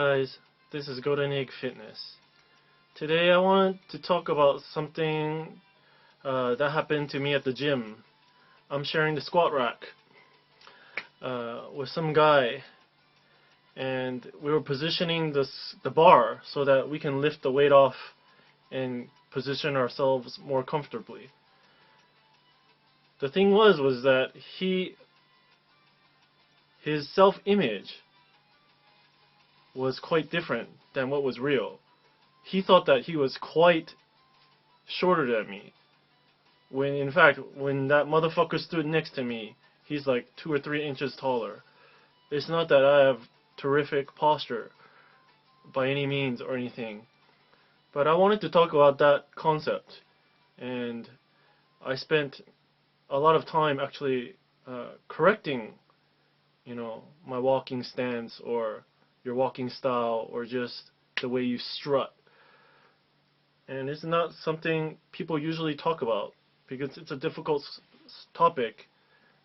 guys, this is Golden Egg Fitness. Today I wanted to talk about something that happened to me at the gym. I'm sharing the squat rack with some guy, and we were positioning the bar so that we can lift the weight off and position ourselves more comfortably. The thing was that his self-image was quite different than what was real. He thought that he was quite shorter than me, when in fact, when that motherfucker stood next to me, he's like 2 or 3 inches taller. It's not that I have terrific posture by any means or anything, but I wanted to talk about that concept, and I spent a lot of time actually correcting, my walking stance or your walking style or just the way you strut. And it's not something people usually talk about because it's a difficult topic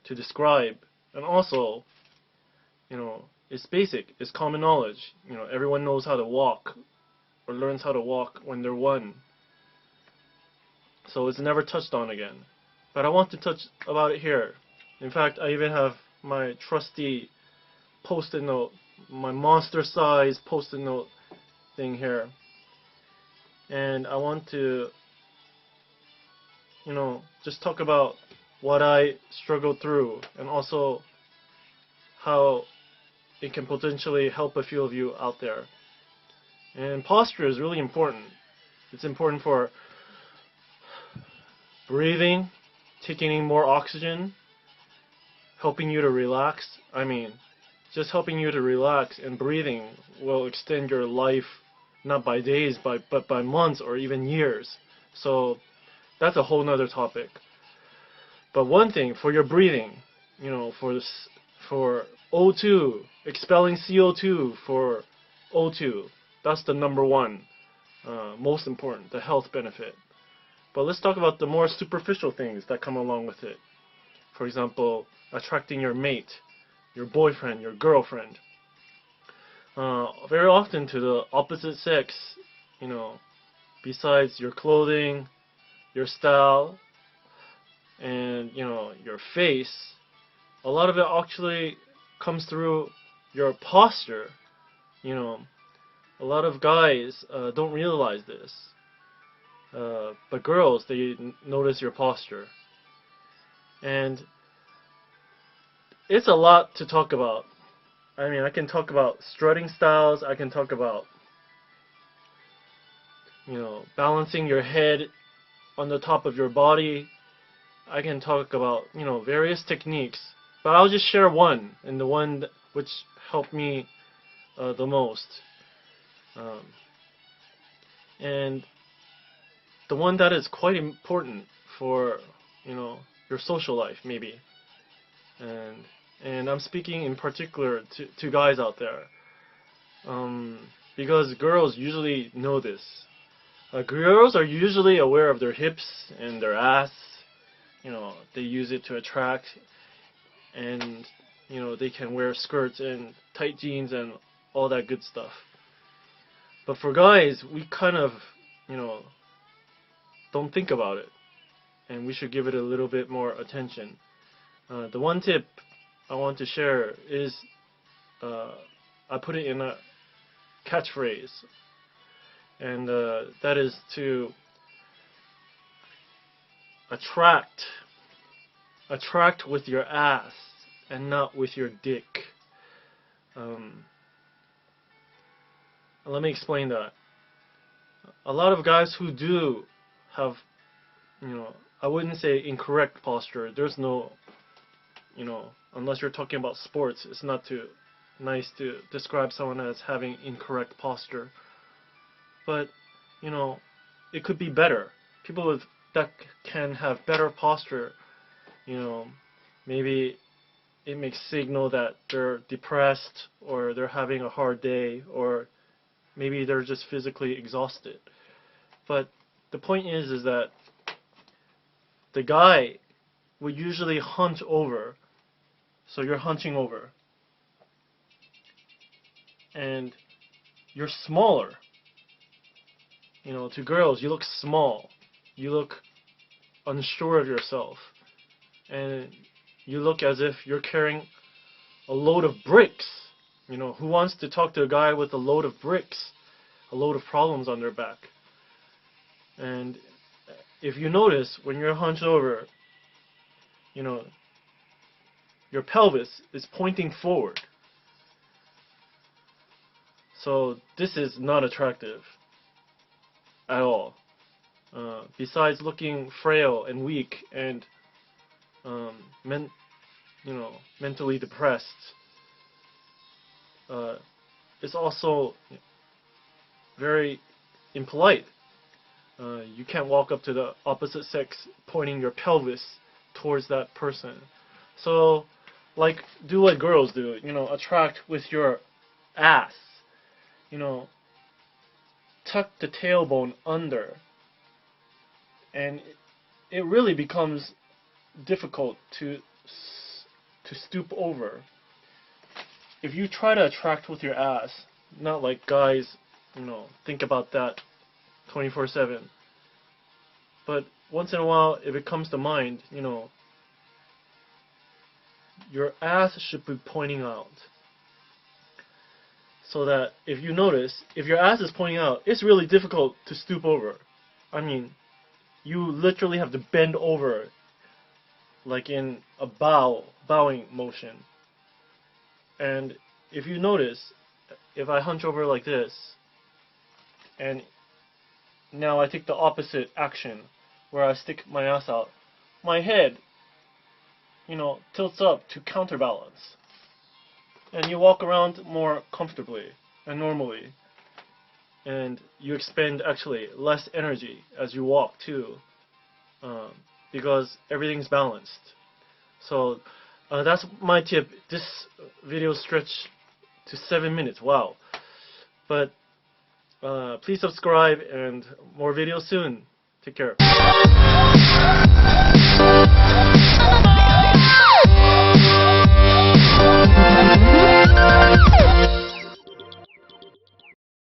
to describe, and also, it's basic, it's common knowledge. Everyone knows how to walk or learns how to walk when they're 1. So it's never touched on again. But I want to touch about it here. In fact, I even have my trusty post-it note, my monster size post-it note thing here. And I want to, just talk about what I struggled through, and also how it can potentially help a few of you out there. And posture is really important. It's important for breathing, taking in more oxygen, helping you to relax. Just helping you to relax and breathing will extend your life, not by days, but by months or even years. So that's a whole nother topic. But one thing, for your breathing, for O2, expelling CO2 for O2, that's the number one, most important, the health benefit. But let's talk about the more superficial things that come along with it. For example, attracting your mate, your boyfriend, your girlfriend. Very often to the opposite sex, besides your clothing, your style, and your face, a lot of it actually comes through your posture. A lot of guys don't realize this, but girls, they notice your posture. And it's a lot to talk about. I can talk about strutting styles, I can talk about balancing your head on the top of your body. I can talk about various techniques, but I'll just share one, and the one which helped me the most, and the one that is quite important for your social life, maybe. And I'm speaking in particular to guys out there, because girls usually know this. Girls are usually aware of their hips and their ass. They use it to attract, and they can wear skirts and tight jeans and all that good stuff. But for guys, we kind of don't think about it, and we should give it a little bit more attention. The one tip I want to share is, I put it in a catchphrase, and that is to attract with your ass and not with your dick. Let me explain that. A lot of guys who do have, I wouldn't say incorrect posture. There's no, unless you're talking about sports, it's not too nice to describe someone as having incorrect posture. But, it could be better. People that can have better posture, maybe it makes signal that they're depressed, or they're having a hard day, or maybe they're just physically exhausted. But the point is that the guy would usually hunch over. So you're hunching over. And you're smaller. You know, to girls, you look small. You look unsure of yourself. And you look as if you're carrying a load of bricks. You know, who wants to talk to a guy with a load of bricks? A load of problems on their back. And if you notice, when you're hunched over, you know, your pelvis is pointing forward. So this is not attractive at all. Besides looking frail and weak and mentally depressed, it's also very impolite. You can't walk up to the opposite sex pointing your pelvis towards that person. So, do what girls do. You know, attract with your ass. You know, tuck the tailbone under, and it really becomes difficult to stoop over. If you try to attract with your ass, not like guys, you know, think about that 24/7. But once in a while, if it comes to mind, you know, your ass should be pointing out. So that if you notice, if your ass is pointing out, it's really difficult to stoop over. I mean, you literally have to bend over, like in a bowing motion. And if you notice, if I hunch over like this, and now I take the opposite action, where I stick my ass out, my head, you know, tilts up to counterbalance. And you walk around more comfortably and normally. And you expend actually less energy as you walk too, because everything's balanced. So that's my tip. This video stretched to 7 minutes. Wow. But please subscribe, and more videos soon. Take care.